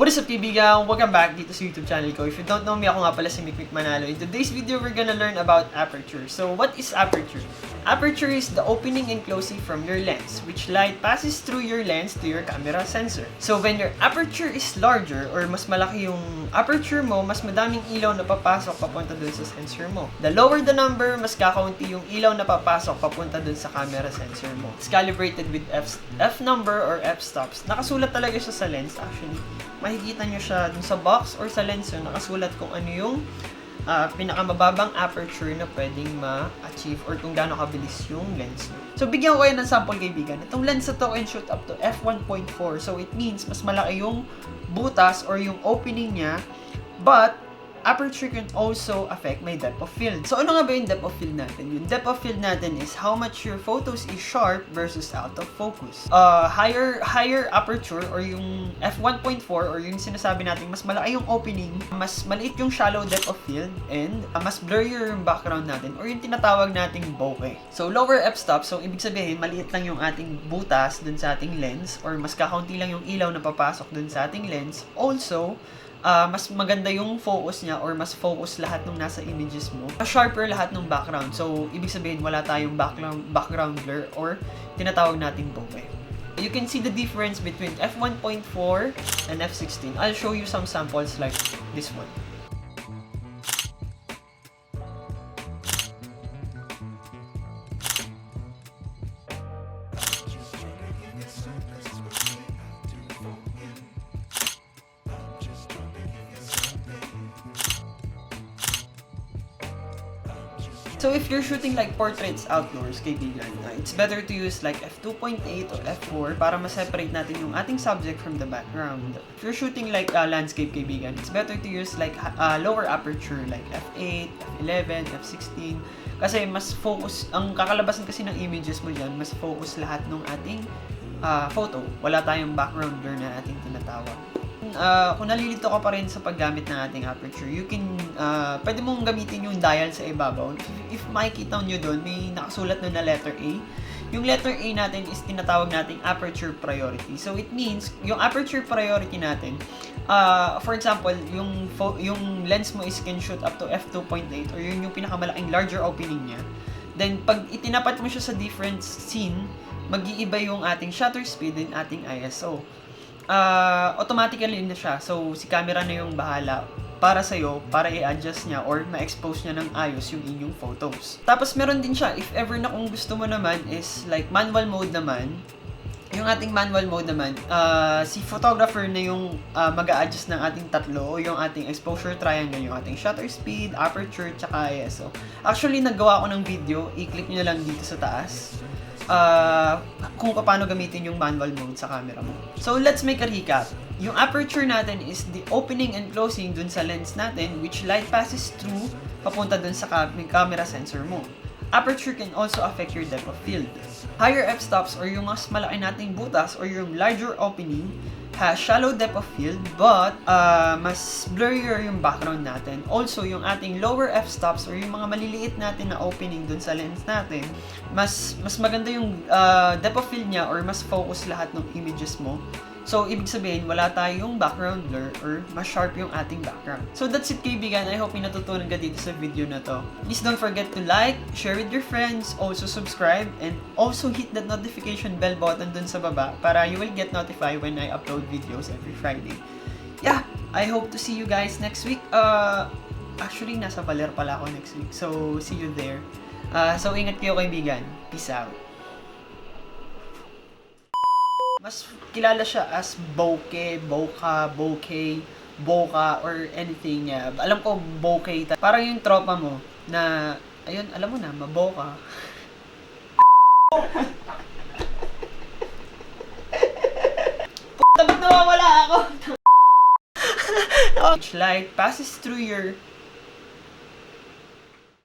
What is up, kaibigan? Welcome back dito sa YouTube channel ko. If you don't know me, ako nga pala si Mikmik Manalo. In today's video, we're gonna learn about aperture. So, what is aperture? Aperture is the opening and closing from your lens, which light passes through your lens to your camera sensor. So, when your aperture is larger or mas malaki yung aperture mo, mas madaming ilaw na papasok papunta dun sa sensor mo. The lower the number, mas kakaunti yung ilaw na papasok papunta dun sa camera sensor mo. It's calibrated with f number or f-stops. Nakasulat talaga siya sa lens, actually. Makikita nyo siya dun sa box or sa lens yun, nakasulat kung ano yung pinakamababang aperture na pwedeng ma-achieve or kung gaano kabilis yung lens nyo. So, bigyan ko kayo ng sample, kaibigan. Itong lens na to can shoot up to f1.4. So, it means mas malaki yung butas or yung opening niya, but aperture can also affect my depth of field. So, ano nga ba yung depth of field natin? Yung depth of field natin is how much your photos is sharp versus out of focus. Higher aperture or yung f1.4 or yung sinasabi natin mas malaki yung opening, mas maliit yung shallow depth of field, and mas blurrier yung background natin or yung tinatawag nating bokeh. So, lower f-stop, so ibig sabihin maliit lang yung ating butas dun sa ating lens or mas kakaunti lang yung ilaw na papasok dun sa ating lens. Also, mas maganda yung focus niya or mas focus lahat ng nasa images mo. Mas sharper lahat ng background. So, ibig sabihin wala tayong background blur or tinatawag nating bokeh. You can see the difference between f1.4 and f16. I'll show you some samples like this one. So if you're shooting like portraits outdoors, kaibigan, it's better to use like f2.8 or f4 para ma-separate natin yung ating subject from the background. If you're shooting like landscape, kaibigan, it's better to use like lower aperture like f8, f11, f16 kasi mas focus, ang kakalabasan kasi ng images mo dyan, mas focus lahat ng ating photo. Wala tayong background blur na ating tinatawag. Kung nalilito ka pa rin sa paggamit ng ating aperture, you can, pwede mong gamitin yung dial sa ibabaw. If makikita nyo doon, may nakasulat na letter A. Yung letter A natin is tinatawag nating aperture priority. So, it means, yung aperture priority natin, for example, yung lens mo is can shoot up to f2.8 or yun yung pinakamalaking larger opening niya. Then, pag itinapat mo siya sa different scene, mag-iiba yung ating shutter speed and ating ISO. Automatically na siya. So, si camera na yung bahala para sa'yo, para i-adjust niya or ma-expose niya ng ayos yung inyong photos. Tapos, meron din siya, if ever na kung gusto mo naman is like manual mode naman. Yung ating manual mode naman, si photographer na yung mag-a-adjust ng ating tatlo, yung ating exposure triangle, yung ating shutter speed, aperture, tsaka ISO. Actually, naggawa ko ng video, i-click nyo lang dito sa taas. Kung paano gamitin yung manual mode sa camera mo. So, let's make a recap. Yung aperture natin is the opening and closing dun sa lens natin which light passes through papunta dun sa camera sensor mo. Aperture can also affect your depth of field. Higher f-stops or yung mas malaki nating butas or yung larger opening has shallow depth of field but mas blurrier yung background natin. Also, yung ating lower f-stops or yung mga maliliit natin na opening dun sa lens natin, mas maganda yung depth of field niya or mas focus lahat ng images mo. So, ibig sabihin, wala tayong background blur or mas sharp yung ating background. So, that's it, kaibigan. I hope may natutunan ka dito sa video na to. Please don't forget to like, share with your friends, also subscribe, and also hit that notification bell button dun sa baba para you will get notified when I upload videos every Friday. Yeah, I hope to see you guys next week. Actually, nasa Baler pala ako next week. So, see you there. So, ingat kayo, kaibigan. Peace out. Mas kilala siya as bokeh, bokeh, or anything. Alam ko, bokeh. Parang yung tropa mo na, ayun, alam mo na, maboka. Puta, ba't nawawala ako? Light passes through your